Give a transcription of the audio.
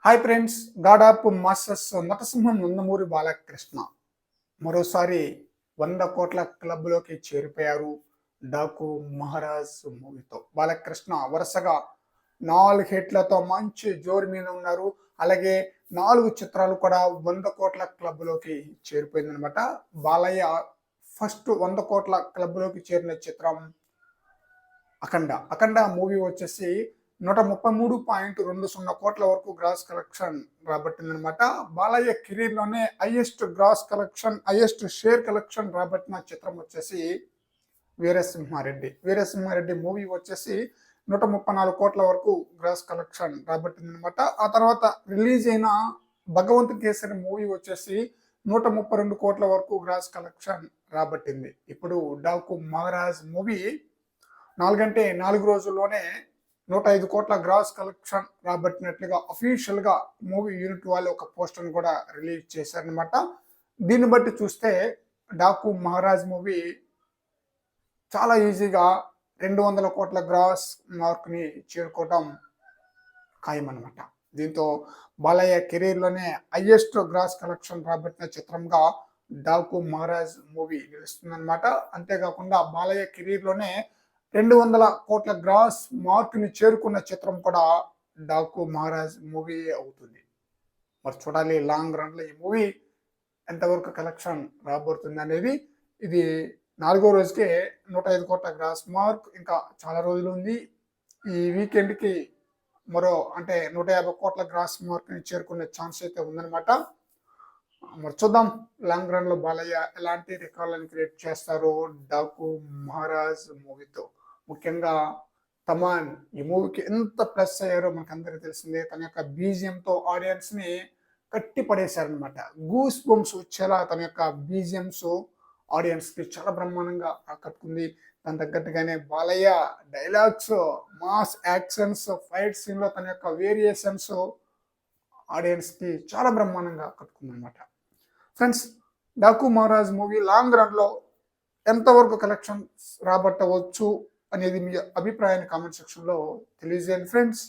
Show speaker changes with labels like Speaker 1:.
Speaker 1: Hi friends, god of masters నటసింహం నందమూరి బాలకృష్ణ మరోసారి 100 కోట్ల క్లబ్లోకి చేరిపోయారు. డాకు మహారాజ్ మూవీతో బాలకృష్ణ వరుసగా 4 హిట్లతో మంచి జోరు మీద ఉన్నారు. అలాగే 4 చిత్రాలు కూడా 100 కోట్ల క్లబ్లోకి చేరిపోయిందనమాట. బాలయ్య ఫస్ట్ 100 కోట్ల క్లబ్లోకి చేరిన చిత్రం అఖండ మూవీ వచ్చేసి 133.20 కోట్ల వరకు gross collection రాబట్టిందనమాట. Balayya కెరీర్లోనే highest gross collection, highest share collection రాబట్టిన చిత్రం వచ్చేసి వీరసింహారెడ్డి మూవీ వచ్చేసి 134 కోట్ల వరకు గ్రాస్ కలెక్షన్ రాబట్టిందనమాట. ఆ తర్వాత రిలీజ్ అయిన భగవంత్ కేసరి మూవీ వచ్చేసి 132 కోట్ల వరకు గ్రాస్ కలెక్షన్ రాబట్టింది. ఇప్పుడు డాకు మహారాజ్ మూవీ 4 రోజుల్లోనే 105 కోట్ల గ్రాస్ కలెక్షన్ రాబట్టినట్లుగా అఫీషియల్ గా మూవీ యూనిట్ వాళ్ళు ఒక పోస్టర్ కూడా రిలీజ్ చేశారనమాట. దీన్ని బట్టి చూస్తే డాకు మహారాజ్ మూవీ చాలా ఈజీగా 200 కోట్ల గ్రాస్ మార్క్ ని చేరుకోవడం ఖాయమన్నమాట. దీంతో బాలయ్య కెరీర్లోనే హైయెస్ట్ గ్రాస్ కలెక్షన్ రాబట్టిన చిత్రంగా డాకు మహారాజ్ మూవీ నిలుస్తుందన్నమాట. అంతేకాకుండా బాలయ్య కెరీర్లోనే 200 కోట్ల గ్రాస్ మార్క్ ని చేరుకున్న చిత్రం కూడా డాకు మహారాజ్ మూవీ అవుతుంది. మరి చూడాలి లాంగ్ రన్ లో ఈ మూవీ ఎంతవరకు కలెక్షన్ రాబోతుంది అనేది. ఇది 4వ రోజుకే 105 కోట్ల గ్రాస్ మార్క్, ఇంకా చాలా రోజులు ఉంది. ఈ వీకెండ్ కి మరో 150 కోట్ల గ్రాస్ మార్క్ ని చేరుకునే ఛాన్స్ అయితే ఉందన్నమాట. మరి చూద్దాం లాంగ్ రన్ లో బాలయ్య ఎలాంటి రికార్డులను క్రియేట్ చేస్తారో డాకు మహారాజ్ మూవీతో. ముఖ్యంగా తమాన్ ఈ మూవీకి ఎంత ప్లస్ అయ్యారో మనకు అందరికీ తెలిసిందే. తన యొక్క బీజిఎంతో ఆడియన్స్ ని కట్టి పడేశారనమాట. గూస్ బంప్స్ వచ్చేలా తన యొక్క బీజిఎంస్ ఆడియన్స్ కి చాలా బ్రహ్మాండంగా ఆకట్టుకుంది. దాని తగ్గట్టుగానే Balayya dialogues, mass actions, fight scene లో తన యొక్క వేరియేషన్స్ ఆడియన్స్ కి చాలా బ్రహ్మాండంగా ఆకట్టుకుంది అనమాట. Friends, Daaku Maharaj movie long run లో ఎంతవరకు కలెక్షన్ రాబట్టవచ్చు అనేది మీ అభిప్రాయాన్ని కామెంట్ సెక్షన్ లో తెలియజేయండి ఫ్రెండ్స్.